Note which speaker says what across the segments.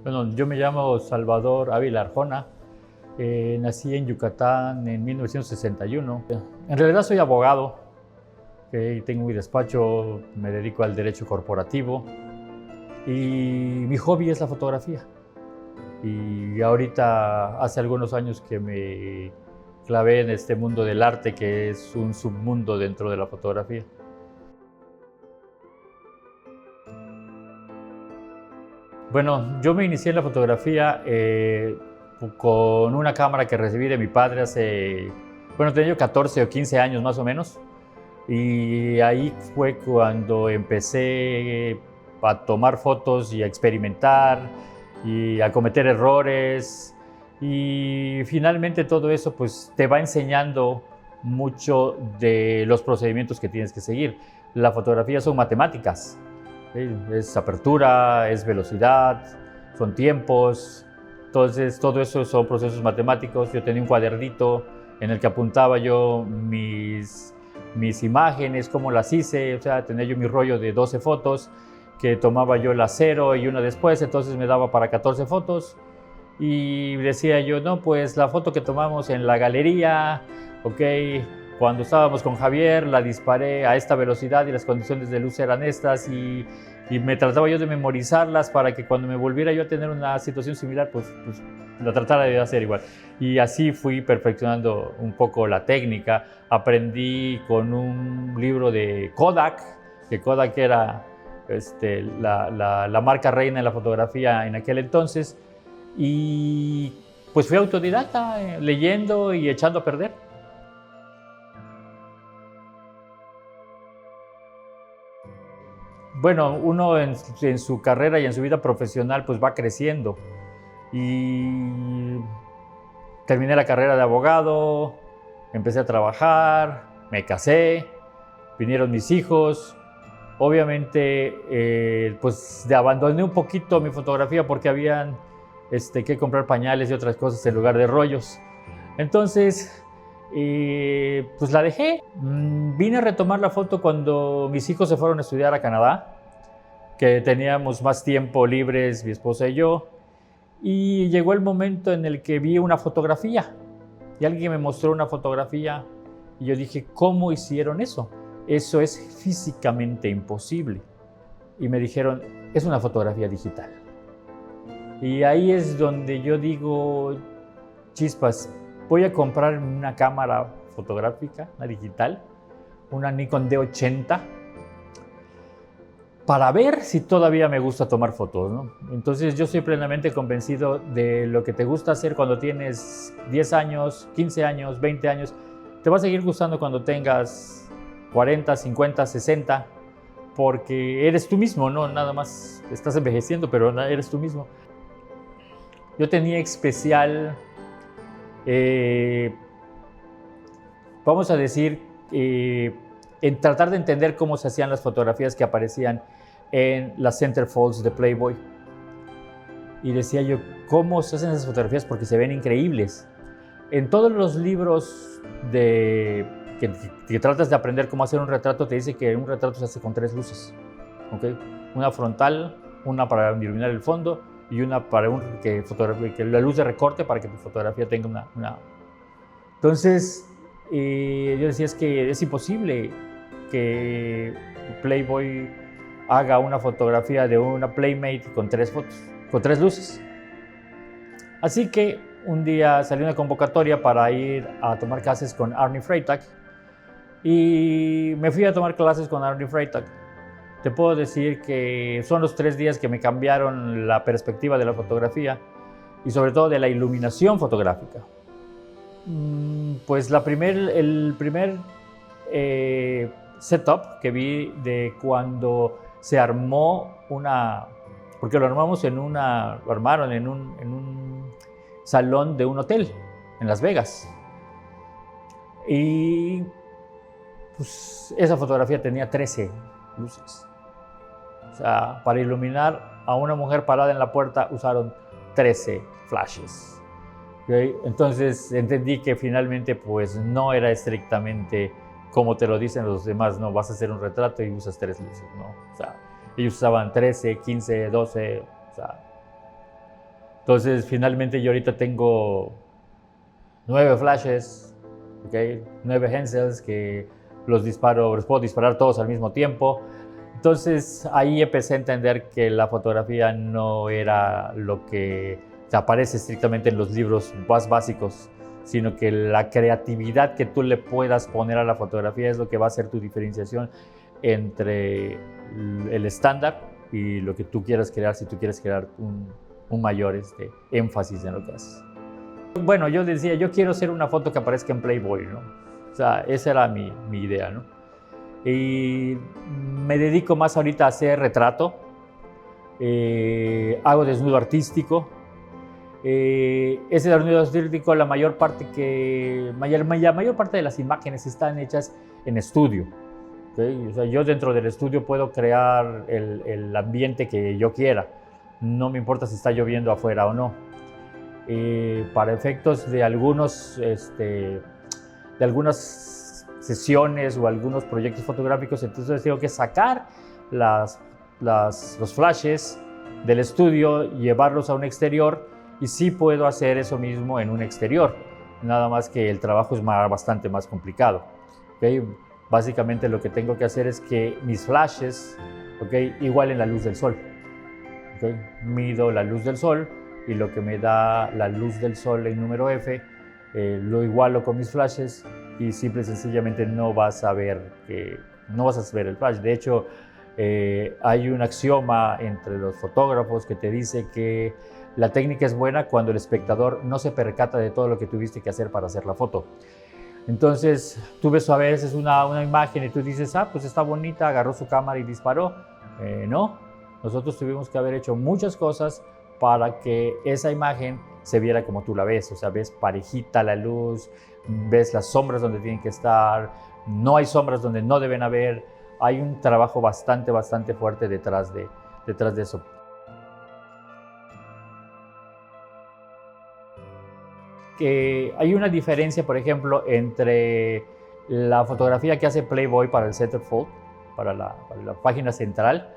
Speaker 1: Bueno, yo me llamo Salvador Ávila Arjona. Nací en Yucatán en 1961. En realidad soy abogado, tengo mi despacho, me dedico al derecho corporativo y mi hobby es la fotografía. Y ahorita hace algunos años que me clavé en este mundo del arte, que es un submundo dentro de la fotografía. Bueno, yo me inicié en la fotografía con una cámara que recibí de mi padre tenía yo 14 o 15 años más o menos. Y ahí fue cuando empecé a tomar fotos y a experimentar y a cometer errores. Y finalmente todo eso pues te va enseñando mucho de los procedimientos que tienes que seguir. La fotografía son matemáticas. Es apertura, es velocidad, son tiempos. Entonces, todo eso son procesos matemáticos. Yo tenía un cuadernito en el que apuntaba yo mis imágenes, cómo las hice. O sea, tenía yo mi rollo de 12 fotos que tomaba yo la 0 y una después. Entonces me daba para 14 fotos. Y decía yo, no, pues la foto que tomamos en la galería, ok, cuando estábamos con Javier, la disparé a esta velocidad y las condiciones de luz eran estas y me trataba yo de memorizarlas para que cuando me volviera yo a tener una situación similar, pues la tratara de hacer igual. Y así fui perfeccionando un poco la técnica. Aprendí con un libro de Kodak, que Kodak era la marca reina en la fotografía en aquel entonces. Y pues fui autodidacta, leyendo y echando a perder. Bueno, uno en su carrera y en su vida profesional pues va creciendo y terminé la carrera de abogado, empecé a trabajar, me casé, vinieron mis hijos. Obviamente pues abandoné un poquito mi fotografía porque habían que comprar pañales y otras cosas en lugar de rollos. Entonces pues la dejé. Vine a retomar la foto cuando mis hijos se fueron a estudiar a Canadá, que teníamos más tiempo libres, mi esposa y yo, y llegó el momento en el que vi una fotografía, y alguien me mostró una fotografía, y yo dije, ¿cómo hicieron eso? Eso es físicamente imposible. Y me dijeron, es una fotografía digital. Y ahí es donde yo digo, chispas, voy a comprar una cámara fotográfica, una digital, una Nikon D80, para ver si todavía me gusta tomar fotos, ¿no? Entonces yo estoy plenamente convencido de lo que te gusta hacer cuando tienes 10 años, 15 años, 20 años. Te va a seguir gustando cuando tengas 40, 50, 60, porque eres tú mismo, ¿no? Nada más estás envejeciendo, pero eres tú mismo. Yo tenía especial, vamos a decir, en tratar de entender cómo se hacían las fotografías que aparecían en las centerfolds de Playboy. Y decía yo, ¿cómo se hacen esas fotografías? Porque se ven increíbles. En todos los libros que tratas de aprender cómo hacer un retrato, te dice que un retrato se hace con 3 luces. ¿Okay? Una frontal, una para iluminar el fondo y una para que la luz de recorte para que tu fotografía tenga una... Entonces, yo decía, es que es imposible que Playboy haga una fotografía de una Playmate con 3 fotos, con 3 luces. Así que un día salió una convocatoria para ir a tomar clases con Arnie Freytag y me fui a tomar clases con Arnie Freytag. Te puedo decir que son los 3 días que me cambiaron la perspectiva de la fotografía y sobre todo de la iluminación fotográfica. Pues el primer setup que vi de cuando se armó porque lo armaron en un salón de un hotel en Las Vegas. Y pues esa fotografía tenía 13 luces. O sea, para iluminar a una mujer parada en la puerta usaron 13 flashes. ¿Okay? Entonces entendí que finalmente pues no era estrictamente como te lo dicen los demás, no, vas a hacer un retrato y usas 3 luces, ¿no? O sea, ellos usaban 13, 15, 12, o sea, Entonces, finalmente yo ahorita tengo 9 flashes, ¿okay? 9 Hensels que los puedo disparar todos al mismo tiempo. Entonces, ahí empecé a entender que la fotografía no era lo que aparece estrictamente en los libros más básicos, sino que la creatividad que tú le puedas poner a la fotografía es lo que va a ser tu diferenciación entre el estándar y lo que tú quieras crear, si tú quieres crear un mayor énfasis en lo que haces. Bueno, yo decía, yo quiero hacer una foto que aparezca en Playboy, ¿no? O sea, esa era mi idea, ¿no? Y me dedico más ahorita a hacer retrato, hago desnudo artístico. Ese desnudo artístico, la mayor parte de las imágenes están hechas en estudio. ¿Okay? O sea, yo dentro del estudio puedo crear el ambiente que yo quiera. No me importa si está lloviendo afuera o no. Para efectos de algunas sesiones o algunos proyectos fotográficos, entonces tengo que sacar los flashes del estudio, llevarlos a un exterior, y sí puedo hacer eso mismo en un exterior, nada más que el trabajo es bastante más complicado. ¿Okay? Básicamente lo que tengo que hacer es que mis flashes, ¿okay?, igualen la luz del sol. ¿Okay? Mido la luz del sol y lo que me da la luz del sol en número F, lo igualo con mis flashes y simple y sencillamente no vas a ver el flash. De hecho, hay un axioma entre los fotógrafos que te dice que la técnica es buena cuando el espectador no se percata de todo lo que tuviste que hacer para hacer la foto. Entonces, tú ves a veces una imagen y tú dices, pues está bonita, agarró su cámara y disparó. No, nosotros tuvimos que haber hecho muchas cosas para que esa imagen se viera como tú la ves. O sea, ves parejita la luz, ves las sombras donde tienen que estar, no hay sombras donde no deben haber. Hay un trabajo bastante fuerte detrás de eso. Que hay una diferencia, por ejemplo, entre la fotografía que hace Playboy para el centerfold, para la página central,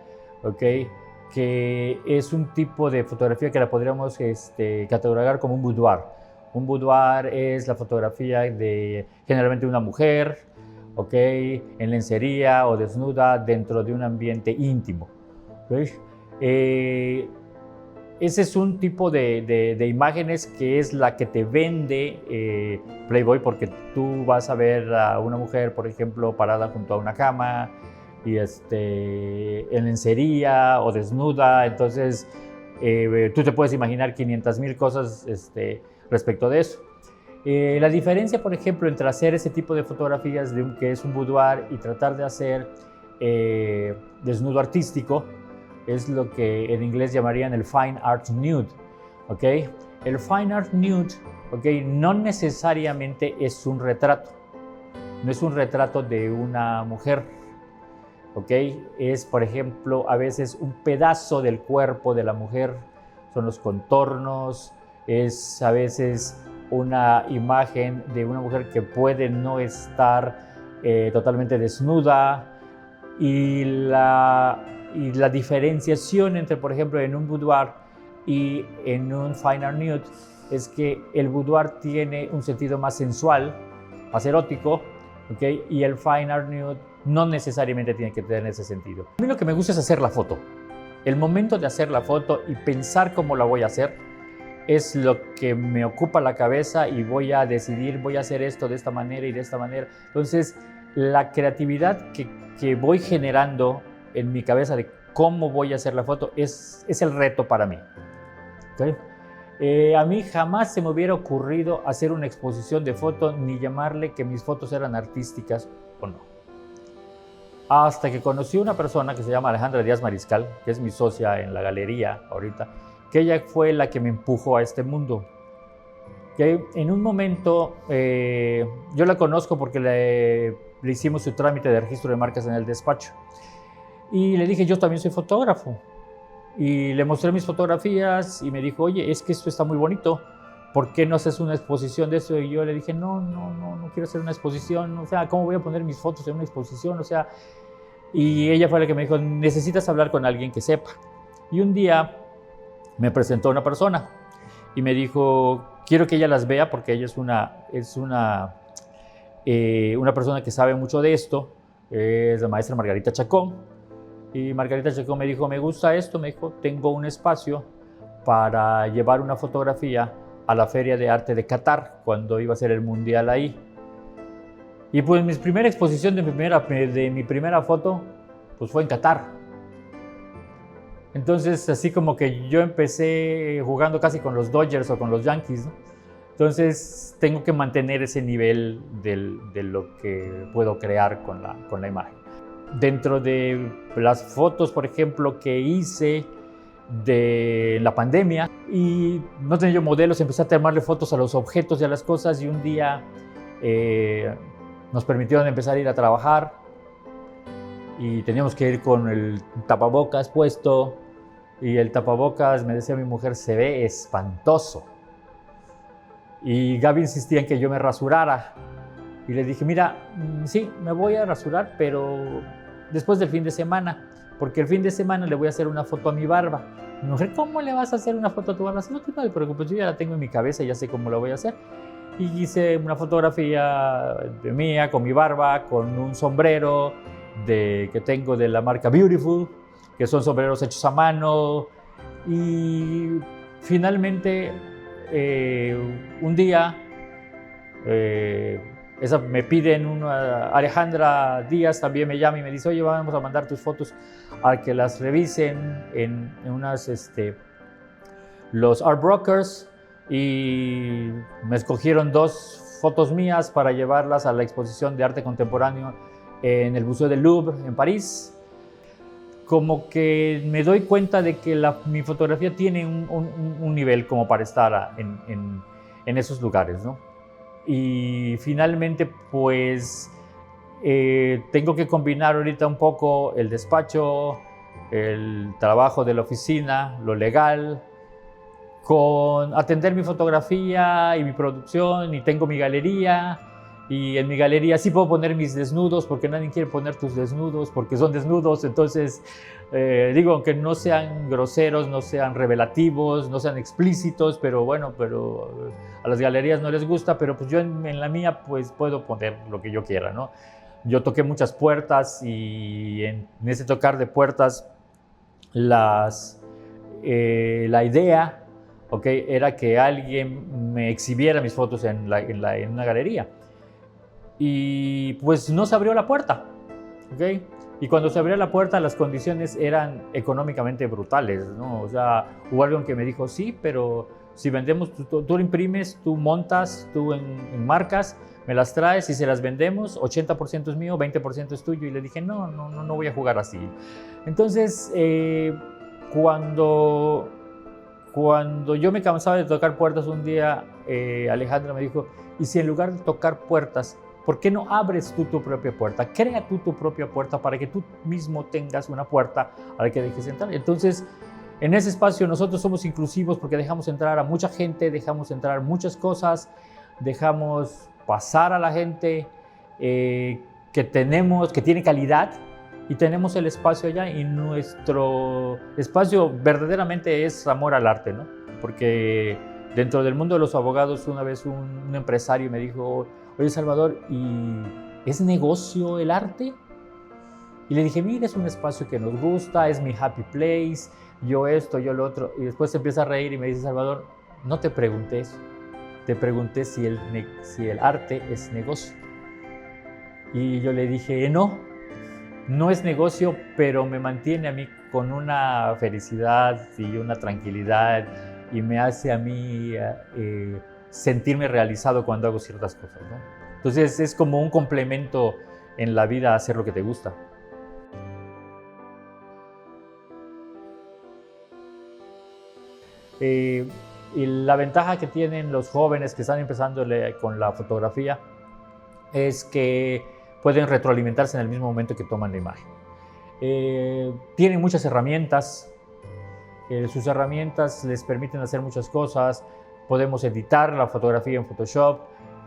Speaker 1: ¿okay?, que es un tipo de fotografía que la podríamos catalogar como un boudoir. Un boudoir es la fotografía de generalmente una mujer, ¿okay?, en lencería o desnuda dentro de un ambiente íntimo. ¿Okay? Ese es un tipo de imágenes que es la que te vende Playboy, porque tú vas a ver a una mujer, por ejemplo, parada junto a una cama y en lencería o desnuda. Entonces, tú te puedes imaginar 500,000 cosas respecto de eso. La diferencia, por ejemplo, entre hacer ese tipo de fotografías que es un boudoir y tratar de hacer desnudo artístico es lo que en inglés llamarían el fine art nude. ¿Okay? El fine art nude, ¿okay?, no necesariamente es un retrato. No es un retrato de una mujer. ¿Okay? Es, por ejemplo, a veces un pedazo del cuerpo de la mujer. Son los contornos. Es a veces una imagen de una mujer que puede no estar totalmente desnuda. Y la diferenciación entre, por ejemplo, en un boudoir y en un fine art nude es que el boudoir tiene un sentido más sensual, más erótico, ¿okay?, y el fine art nude no necesariamente tiene que tener ese sentido. A mí lo que me gusta es hacer la foto. El momento de hacer la foto y pensar cómo la voy a hacer es lo que me ocupa la cabeza, y voy a decidir, voy a hacer esto de esta manera y de esta manera. Entonces, la creatividad que voy generando en mi cabeza de cómo voy a hacer la foto es el reto para mí. ¿Okay? A mí jamás se me hubiera ocurrido hacer una exposición de fotos ni llamarle que mis fotos eran artísticas o no. Hasta que conocí a una persona que se llama Alejandra Díaz Mariscal, que es mi socia en la galería ahorita, que ella fue la que me empujó a este mundo. Que en un momento, yo la conozco porque le hicimos su trámite de registro de marcas en el despacho. Y le dije, yo también soy fotógrafo. Y le mostré mis fotografías y me dijo, oye, es que esto está muy bonito, ¿por qué no haces una exposición de eso? Y yo le dije, no quiero hacer una exposición, o sea, ¿cómo voy a poner mis fotos en una exposición? O sea, y ella fue la que me dijo, necesitas hablar con alguien que sepa. Y un día me presentó una persona y me dijo, quiero que ella las vea porque ella es una persona que sabe mucho de esto, es la maestra Margarita Chacón. Y Margarita Chacón me dijo, me gusta esto, me dijo, tengo un espacio para llevar una fotografía a la Feria de Arte de Qatar, cuando iba a ser el Mundial ahí. Y pues mi primera exposición de mi primera foto, pues fue en Qatar. Entonces, así como que yo empecé jugando casi con los Dodgers o con los Yankees, ¿no? Entonces, tengo que mantener ese nivel de lo que puedo crear con la imagen. Dentro de las fotos, por ejemplo, que hice de la pandemia, y no tenía yo modelos, empecé a tomarle fotos a los objetos y a las cosas, y un día nos permitieron empezar a ir a trabajar y teníamos que ir con el tapabocas puesto, y el tapabocas, me decía mi mujer, se ve espantoso. Y Gaby insistía en que yo me rasurara, y le dije, mira, sí, me voy a rasurar, pero después del fin de semana, porque el fin de semana le voy a hacer una foto a mi barba. Mi mujer, ¿cómo le vas a hacer una foto a tu barba? No te preocupes, yo ya la tengo en mi cabeza, ya sé cómo la voy a hacer. Y hice una fotografía de mía con mi barba, con un sombrero que tengo de la marca Beautiful, que son sombreros hechos a mano. Y finalmente, un día, me piden Alejandra Díaz también me llama y me dice, oye, vamos a mandar tus fotos a que las revisen en los art brokers, y me escogieron 2 fotos mías para llevarlas a la exposición de arte contemporáneo en el Museo del Louvre en París. Como que me doy cuenta de que mi fotografía tiene un nivel como para estar en esos lugares, ¿no? Y finalmente, pues, tengo que combinar ahorita un poco el despacho, el trabajo de la oficina, lo legal, con atender mi fotografía y mi producción, y tengo mi galería, y en mi galería sí puedo poner mis desnudos, porque nadie quiere poner tus desnudos, porque son desnudos. Entonces, digo, aunque no sean groseros, no sean revelativos, no sean explícitos, pero bueno, a las galerías no les gusta, pero pues yo en la mía pues puedo poner lo que yo quiera, ¿no? Yo toqué muchas puertas, y en ese tocar de puertas, la idea, era que alguien me exhibiera mis fotos en una galería. Y pues no se abrió la puerta, Y cuando se abrió la puerta, las condiciones eran económicamente brutales, ¿no? O sea, hubo alguien que me dijo, sí, pero si vendemos, tú lo imprimes, tú montas, tú en marcas, me las traes y se las vendemos, 80% es mío, 20% es tuyo. Y le dije, no voy a jugar así. Entonces, cuando yo me cansaba de tocar puertas, un día Alejandra me dijo, ¿y si en lugar de tocar puertas, por qué no abres tú tu propia puerta? Crea tú tu propia puerta para que tú mismo tengas una puerta a la que dejes entrar. Entonces, en ese espacio nosotros somos inclusivos porque dejamos entrar a mucha gente, dejamos entrar muchas cosas, dejamos pasar a la gente que tiene calidad, y tenemos el espacio allá, y nuestro espacio verdaderamente es amor al arte, ¿no? Porque dentro del mundo de los abogados, una vez un empresario me dijo, oye, Salvador, ¿y es negocio el arte? Y le dije, mira, es un espacio que nos gusta, es mi happy place, yo esto, yo lo otro. Y después se empieza a reír y me dice, Salvador, no te pregunté eso, te pregunté si el arte es negocio. Y yo le dije, no es negocio, pero me mantiene a mí con una felicidad y una tranquilidad, y me hace a mí sentirme realizado cuando hago ciertas cosas, ¿no? Entonces es como un complemento en la vida hacer lo que te gusta. Y la ventaja que tienen los jóvenes que están empezando con la fotografía es que pueden retroalimentarse en el mismo momento que toman la imagen. Tienen muchas herramientas, sus herramientas les permiten hacer muchas cosas. Podemos editar la fotografía en Photoshop.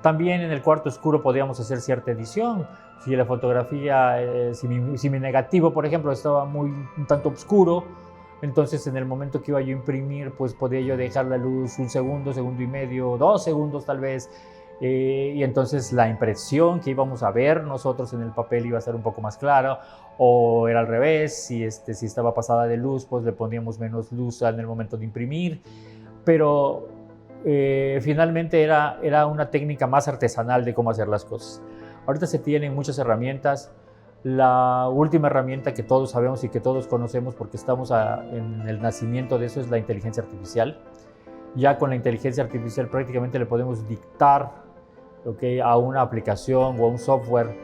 Speaker 1: También en el cuarto oscuro podríamos hacer cierta edición. Si la fotografía, si mi negativo, por ejemplo, estaba un tanto oscuro, Entonces, en el momento que iba yo a imprimir, pues podía yo dejar la luz un segundo, segundo y medio, 2 segundos tal vez, y entonces la impresión que íbamos a ver nosotros en el papel iba a ser un poco más clara, o era al revés, si estaba pasada de luz, pues le poníamos menos luz en el momento de imprimir, pero finalmente era una técnica más artesanal de cómo hacer las cosas. Ahorita se tienen muchas herramientas. La última herramienta que todos sabemos y que todos conocemos porque estamos en el nacimiento de eso es la inteligencia artificial. Ya con la inteligencia artificial prácticamente le podemos dictar, ¿okay?, a una aplicación o a un software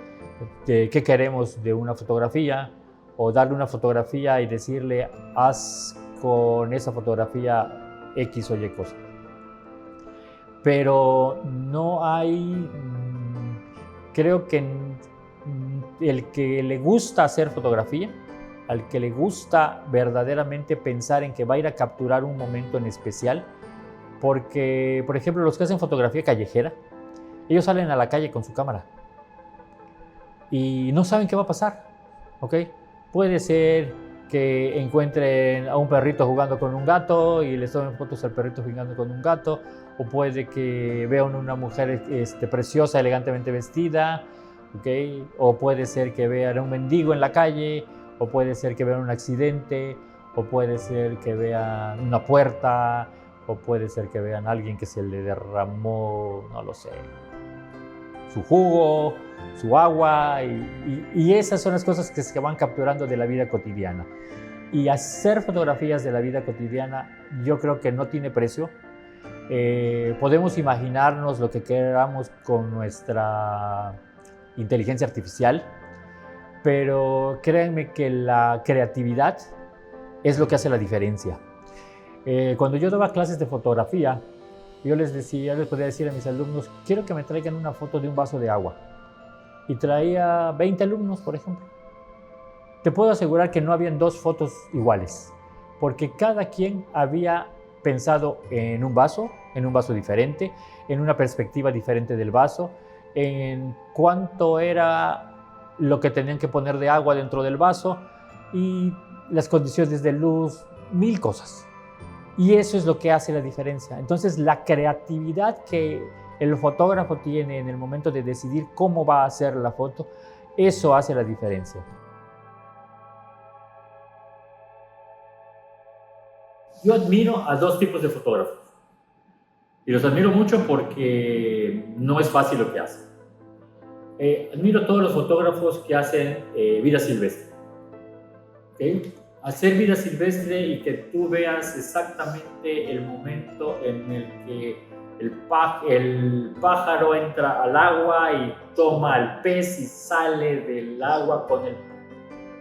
Speaker 1: qué queremos de una fotografía, o darle una fotografía y decirle haz con esa fotografía X o Y cosa. Pero no hay, creo que el que le gusta hacer fotografía, al que le gusta verdaderamente pensar en que va a ir a capturar un momento en especial, porque, por ejemplo, los que hacen fotografía callejera, ellos salen a la calle con su cámara y no saben qué va a pasar, ¿ok? Puede ser que encuentren a un perrito jugando con un gato y les tomen fotos al perrito jugando con un gato, o puede que vean una mujer preciosa, elegantemente vestida, ¿okay?, o puede ser que vean a un mendigo en la calle, o puede ser que vean un accidente, o puede ser que vean una puerta, o puede ser que vean a alguien que se le derramó, no lo sé, su jugo, su agua, y esas son las cosas que se van capturando de la vida cotidiana. Y hacer fotografías de la vida cotidiana yo creo que no tiene precio. Podemos imaginarnos lo que queramos con nuestra inteligencia artificial, pero créanme que la creatividad es lo que hace la diferencia. Cuando yo daba clases de fotografía, yo les podía decir a mis alumnos, quiero que me traigan una foto de un vaso de agua. Y traía 20 alumnos, por ejemplo. Te puedo asegurar que no habían dos fotos iguales, porque cada quien había pensado en un vaso diferente, en una perspectiva diferente del vaso, en cuánto era lo que tenían que poner de agua dentro del vaso y las condiciones de luz, 1000 cosas. Y eso es lo que hace la diferencia. Entonces, la creatividad que el fotógrafo tiene en el momento de decidir cómo va a hacer la foto, eso hace la diferencia. Yo admiro a dos tipos de fotógrafos. Y los admiro mucho porque no es fácil lo que hacen. Admiro a todos los fotógrafos que hacen vida silvestre. ¿Okay? Hacer vida silvestre y que tú veas exactamente el momento en el que el pájaro entra al agua y toma al pez y sale del agua con el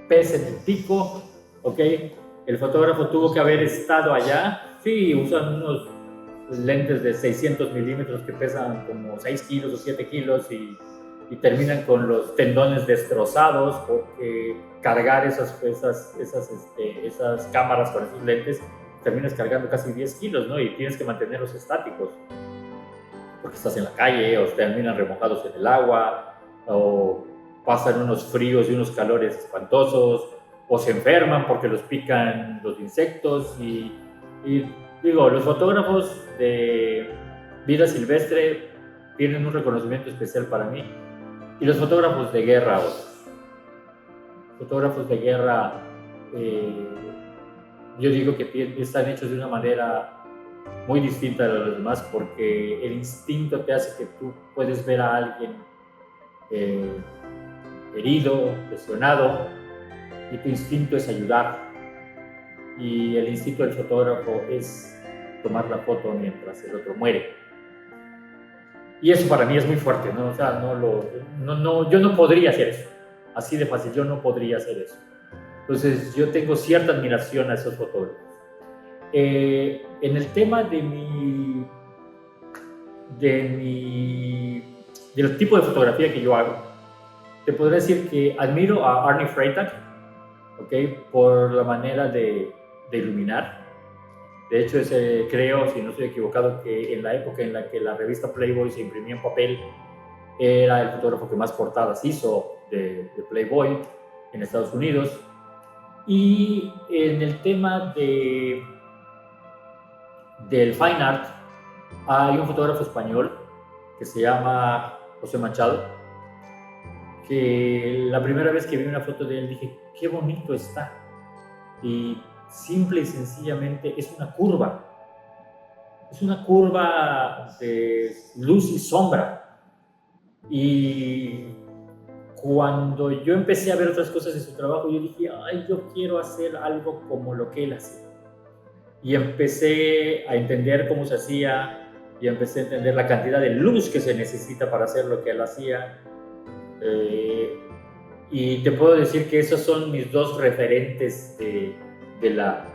Speaker 1: pez en el pico, ¿ok? El fotógrafo tuvo que haber estado allá. Sí, usan unos lentes de 600 milímetros que pesan como 6 kilos o 7 kilos y terminan con los tendones destrozados, porque cargar esas cámaras con esos lentes terminas cargando casi 10 kilos, ¿no? Y tienes que mantenerlos estáticos porque estás en la calle, o terminan remojados en el agua, o pasan unos fríos y unos calores espantosos, o se enferman porque los pican los insectos. Y digo, los fotógrafos de vida silvestre tienen un reconocimiento especial para mí. Y los fotógrafos de guerra, yo digo que están hechos de una manera muy distinta a los demás, porque el instinto te hace que tú puedes ver a alguien herido, lesionado, y tu instinto es ayudar. Y el instinto del fotógrafo es tomar la foto mientras el otro muere. Y eso para mí es muy fuerte, ¿no? O sea, yo no podría hacer eso. Así de fácil, yo no podría hacer eso. Entonces, yo tengo cierta admiración a esos fotógrafos. En el tema del tipo de fotografía que yo hago, te podría decir que admiro a Arnie Freytag, ¿okay?, por la manera de iluminar. De hecho, creo, si no estoy equivocado, que en la época en la que la revista Playboy se imprimía en papel, era el fotógrafo que más portadas hizo de Playboy en Estados Unidos. Y en el tema del fine art, hay un fotógrafo español que se llama José Machado, que la primera vez que vi una foto de él dije, qué bonito está. Y simple y sencillamente es una curva de luz y sombra. Y cuando yo empecé a ver otras cosas de su trabajo, yo dije, ay, yo quiero hacer algo como lo que él hacía. Y empecé a entender cómo se hacía, y empecé a entender la cantidad de luz que se necesita para hacer lo que él hacía. Y te puedo decir que esos son mis dos referentes de la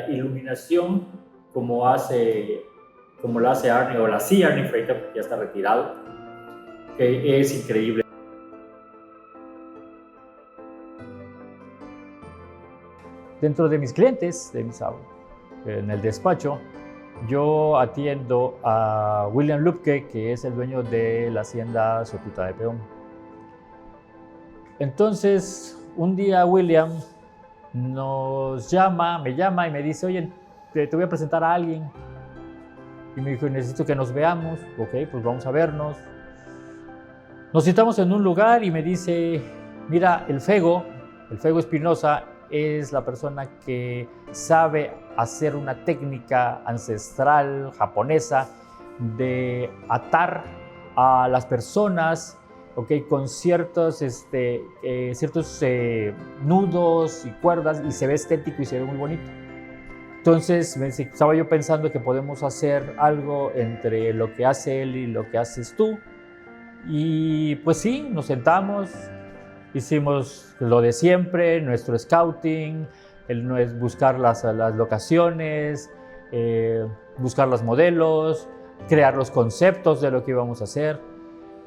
Speaker 1: iluminación, como la hace Arne, o la hacía Arne Freita, porque ya está retirado, que es increíble. Dentro de mis clientes, en el despacho, yo atiendo a William Lübke, que es el dueño de la hacienda Sotuta de Peón. Entonces, un día William me llama y me dice, oye, te voy a presentar a alguien. Y me dijo, necesito que nos veamos. Ok, pues vamos a vernos. Nos citamos en un lugar y me dice, mira, el Fego Espinosa es la persona que sabe hacer una técnica ancestral japonesa de atar a las personas, okay, con ciertos nudos y cuerdas, y se ve estético y se ve muy bonito. Entonces estaba yo pensando que podemos hacer algo entre lo que hace él y lo que haces tú. Y pues sí, nos sentamos, hicimos lo de siempre, nuestro scouting, buscar las locaciones, buscar los modelos, crear los conceptos de lo que íbamos a hacer.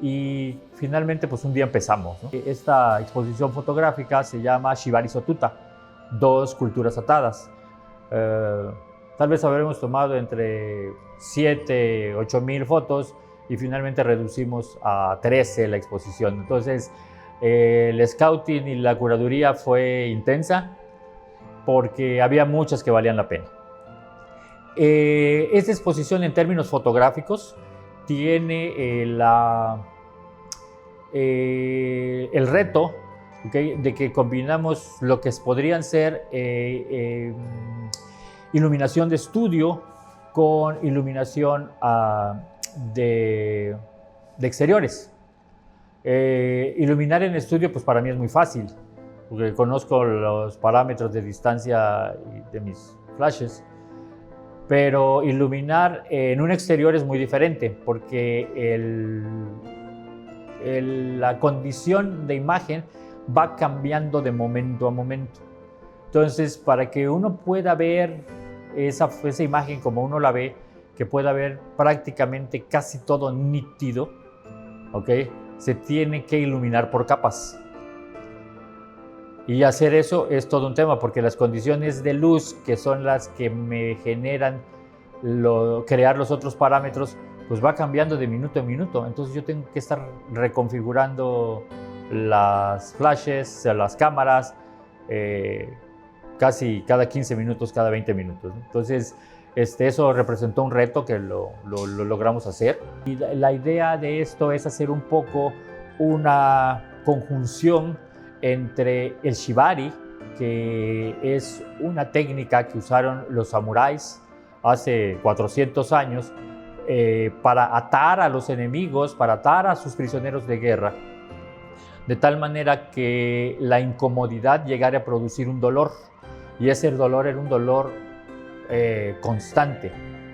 Speaker 1: Y finalmente, pues un día empezamos, ¿no? Esta exposición fotográfica se llama Shibari Sotuta, 2 culturas atadas. Tal vez habremos tomado entre 7, 8 mil fotos, y finalmente reducimos a 13 la exposición. Entonces, el scouting y la curaduría fue intensa, porque había muchas que valían la pena. Esta exposición, en términos fotográficos, tiene el reto, okay, de que combinamos lo que podrían ser iluminación de estudio con iluminación de exteriores. Iluminar en estudio, pues para mí es muy fácil, porque conozco los parámetros de distancia de mis flashes. Pero iluminar en un exterior es muy diferente, porque la condición de imagen va cambiando de momento a momento. Entonces, para que uno pueda ver esa imagen como uno la ve, que pueda ver prácticamente casi todo nítido, ¿okay? Se tiene que iluminar por capas. Y hacer eso es todo un tema, porque las condiciones de luz, que son las que me generan crear los otros parámetros, pues va cambiando de minuto en minuto. Entonces yo tengo que estar reconfigurando las flashes, las cámaras, casi cada 15 minutos, cada 20 minutos. Entonces eso representó un reto que lo logramos hacer. Y la idea de esto es hacer un poco una conjunción entre el shibari, que es una técnica que usaron los samuráis hace 400 años para atar a los enemigos, para atar a sus prisioneros de guerra, de tal manera que la incomodidad llegara a producir un dolor, y ese dolor era un dolor constante.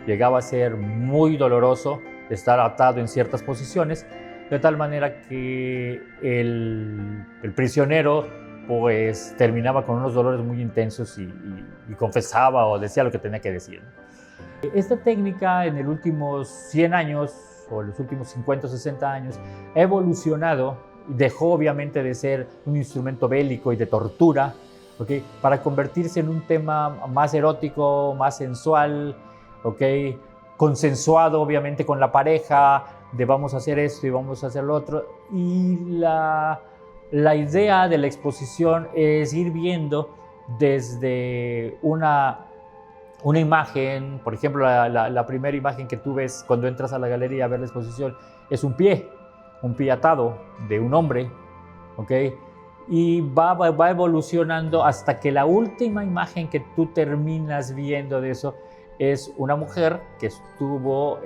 Speaker 1: Llegaba a ser muy doloroso estar atado en ciertas posiciones, de tal manera que el prisionero pues terminaba con unos dolores muy intensos y confesaba o decía lo que tenía que decir. Esta técnica en los últimos 100 años o los últimos 50 o 60 años ha evolucionado, dejó obviamente de ser un instrumento bélico y de tortura, ¿okay?, para convertirse en un tema más erótico, más sensual, ¿okay?, consensuado obviamente con la pareja, de vamos a hacer esto y vamos a hacer lo otro. Y la idea de la exposición es ir viendo desde una imagen, por ejemplo, la primera imagen que tú ves cuando entras a la galería a ver la exposición es un pie atado de un hombre, ¿ok? Y va evolucionando hasta que la última imagen que tú terminas viendo de eso es una mujer que estuvo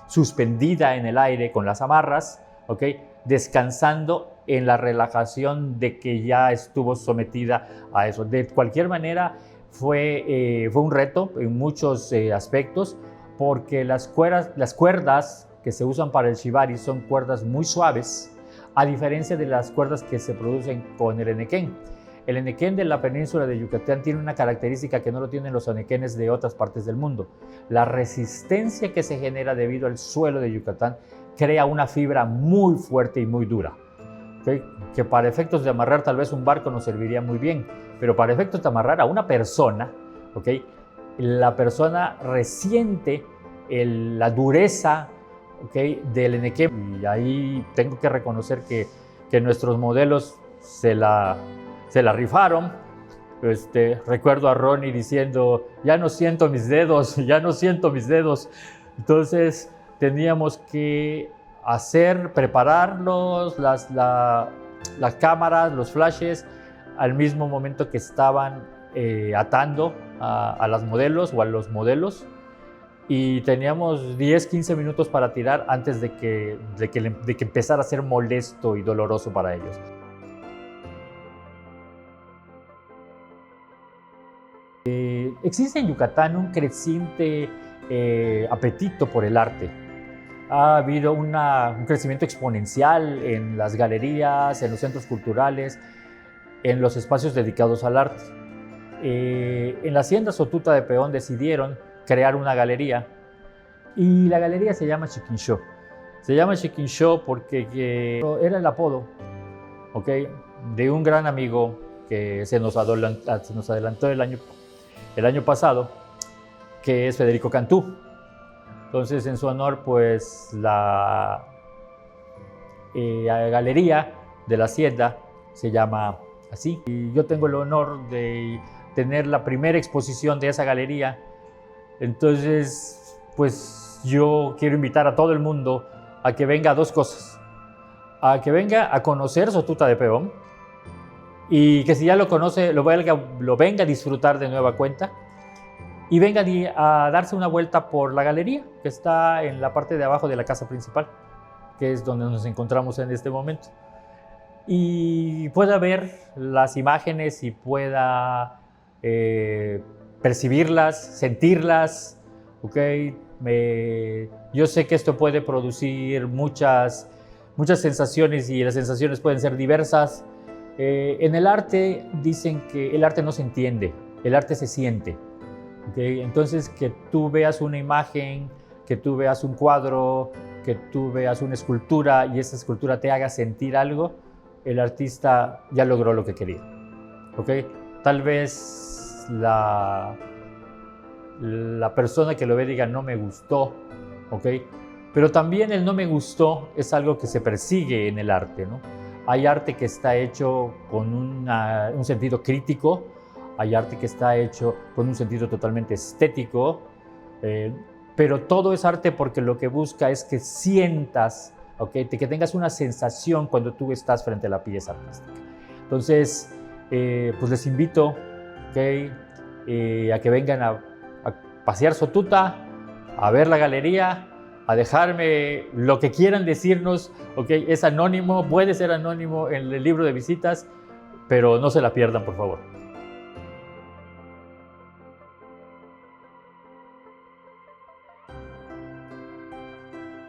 Speaker 1: suspendida en el aire con las amarras, ¿ok? Descansando en la relajación de que ya estuvo sometida a eso. De cualquier manera, fue un reto en muchos aspectos, porque las cuerdas que se usan para el shibari son cuerdas muy suaves, a diferencia de las cuerdas que se producen con el enequén. El enequén de la península de Yucatán tiene una característica que no lo tienen los enequenes de otras partes del mundo. La resistencia que se genera debido al suelo de Yucatán crea una fibra muy fuerte y muy dura, ¿okay? Que para efectos de amarrar tal vez un barco nos serviría muy bien, pero para efectos de amarrar a una persona, ¿okay? La persona resiente la dureza, ¿okay? Del enequén. Y ahí tengo que reconocer que nuestros modelos se la rifaron. Recuerdo a Ronnie diciendo, ya no siento mis dedos, ya no siento mis dedos. Entonces teníamos que prepararlos, las cámaras, los flashes, al mismo momento que estaban atando a las modelos o a los modelos. Y teníamos 10-15 minutos para tirar antes de que empezara a ser molesto y doloroso para ellos. Existe en Yucatán un creciente apetito por el arte. Ha habido un crecimiento exponencial en las galerías, en los centros culturales, en los espacios dedicados al arte. En la hacienda Sotuta de Peón decidieron crear una galería, y la galería se llama Chiquinchó. Se llama Chiquinchó porque era el apodo, ¿okay? De un gran amigo que se nos adelantó el año pasado, que es Federico Cantú. Entonces, en su honor, pues la galería de la hacienda se llama así. Y yo tengo el honor de tener la primera exposición de esa galería. Entonces, pues yo quiero invitar a todo el mundo a que venga a dos cosas. A que venga a conocer Sotuta de Peón, y que si ya lo conoce, lo venga a disfrutar de nueva cuenta, y venga a darse una vuelta por la galería que está en la parte de abajo de la casa principal, que es donde nos encontramos en este momento, y pueda ver las imágenes y pueda percibirlas, sentirlas, ¿okay? Yo sé que esto puede producir muchas sensaciones, y las sensaciones pueden ser diversas. En el arte dicen que el arte no se entiende, el arte se siente, ¿okay? Entonces, que tú veas una imagen, que tú veas un cuadro, que tú veas una escultura y esa escultura te haga sentir algo, el artista ya logró lo que quería, ¿okay? Tal vez la persona que lo ve diga no me gustó, ¿ok? Pero también el no me gustó es algo que se persigue en el arte, ¿no? Hay arte que está hecho con un sentido crítico, hay arte que está hecho con un sentido totalmente estético, pero todo es arte porque lo que busca es que sientas, ¿okay? Que tengas una sensación cuando tú estás frente a la pieza artística. Entonces, pues les invito, ¿okay? A que vengan a pasear Sotuta, a ver la galería, a dejarme lo que quieran decirnos, ¿okay? Es anónimo, puede ser anónimo en el libro de visitas, pero no se la pierdan, por favor.